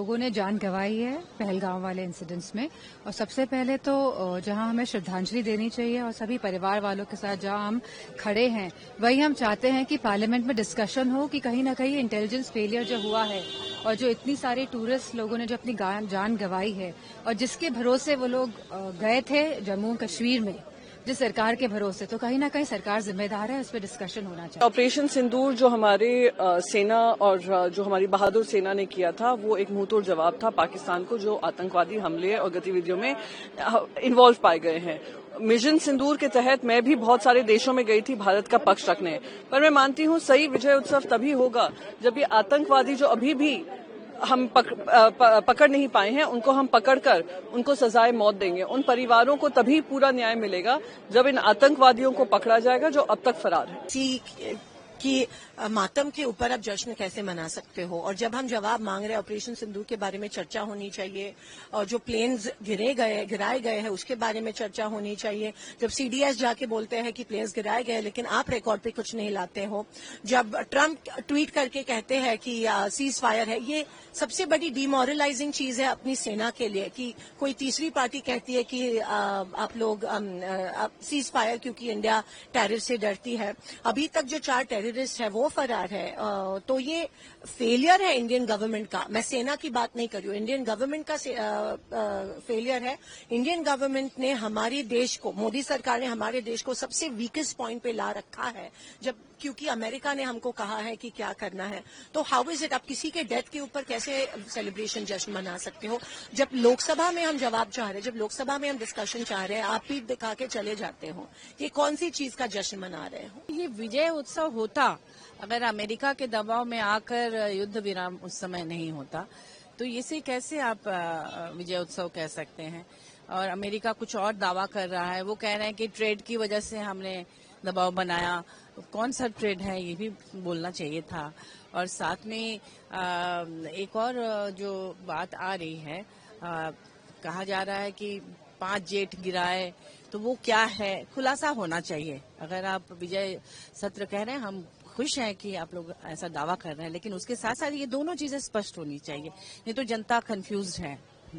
लोगों ने जान गंवाई है पहलगाम वाले इंसिडेंट्स में। और सबसे पहले तो जहां हमें श्रद्धांजलि देनी चाहिए और सभी परिवार वालों के साथ जहां हम खड़े हैं, वही हम चाहते हैं कि पार्लियामेंट में डिस्कशन हो कि कहीं ना कहीं इंटेलिजेंस फेलियर जो हुआ है और जो इतनी सारी टूरिस्ट लोगों ने जो अपनी जान गंवाई है और जिसके भरोसे वो लोग गए थे जम्मू कश्मीर में, जिस सरकार के भरोसे, तो कहीं ना कहीं सरकार जिम्मेदार है, इस पर डिस्कशन होना चाहिए। ऑपरेशन सिंदूर जो हमारे सेना और जो हमारी बहादुर सेना ने किया था, वो एक मुंहतोड़ जवाब था पाकिस्तान को, जो आतंकवादी हमले और गतिविधियों में इन्वॉल्व पाए गए हैं। मिशन सिंदूर के तहत मैं भी बहुत सारे देशों में गई थी भारत का पक्ष रखने, पर मैं मानती हूँ सही विजय उत्सव तभी होगा जब ये आतंकवादी जो अभी भी हम पकड़ नहीं पाए हैं, उनको हम पकड़कर उनको सजाए मौत देंगे। उन परिवारों को तभी पूरा न्याय मिलेगा जब इन आतंकवादियों को पकड़ा जाएगा जो अब तक फरार है। कि मातम के ऊपर आप जश्न कैसे मना सकते हो, और जब हम जवाब मांग रहे हैं ऑपरेशन सिंदूर के बारे में चर्चा होनी चाहिए, और जो प्लेन्स गिराए गए हैं उसके बारे में चर्चा होनी चाहिए। जब सीडीएस जाके बोलते हैं कि प्लेन्स गिराए गए लेकिन आप रिकॉर्ड पे कुछ नहीं लाते हो, जब ट्रंप ट्वीट करके कहते हैं कि सीज फायर है, ये सबसे बड़ी डिमोरलाइजिंग चीज है अपनी सेना के लिए कि कोई तीसरी पार्टी कहती है कि आप लोग सीज फायर, क्योंकि इंडिया टेररिस्ट से डरती है। अभी तक जो 4 टेररिस्ट है वो फरार है। तो ये फेलियर है इंडियन गवर्नमेंट का। मैं सेना की बात नहीं कर रही हूँ, इंडियन गवर्नमेंट का फेलियर है। इंडियन गवर्नमेंट ने हमारे देश को, मोदी सरकार ने हमारे देश को सबसे वीकेस्ट पॉइंट पे ला रखा है, जब क्योंकि अमेरिका ने हमको कहा है कि क्या करना है। तो हाउ इज इट, आप किसी के डेथ के ऊपर कैसे सेलिब्रेशन जश्न मना सकते हो? जब लोकसभा में हम जवाब चाह रहे हैं, जब लोकसभा में हम डिस्कशन चाह रहे हैं, आप पीठ दिखा के चले जाते हो। ये कौन सी चीज का जश्न मना रहे हो? ये विजय उत्सव होता अगर अमेरिका के दबाव में आकर युद्ध विराम उस समय नहीं होता, तो इसे कैसे आप विजय उत्सव कह सकते हैं? और अमेरिका कुछ और दावा कर रहा है, वो कह रहे हैं कि ट्रेड की वजह से हमने दबाव बनाया। कौन सा ट्रेड है ये भी बोलना चाहिए था। और साथ में एक और जो बात आ रही है, कहा जा रहा है कि 5 जेट गिराए, तो वो क्या है, खुलासा होना चाहिए। अगर आप विजय सत्र कह रहे हैं, हम खुश हैं कि आप लोग ऐसा दावा कर रहे हैं, लेकिन उसके साथ साथ ये दोनों चीजें स्पष्ट होनी चाहिए, नहीं तो जनता कंफ्यूज्ड है।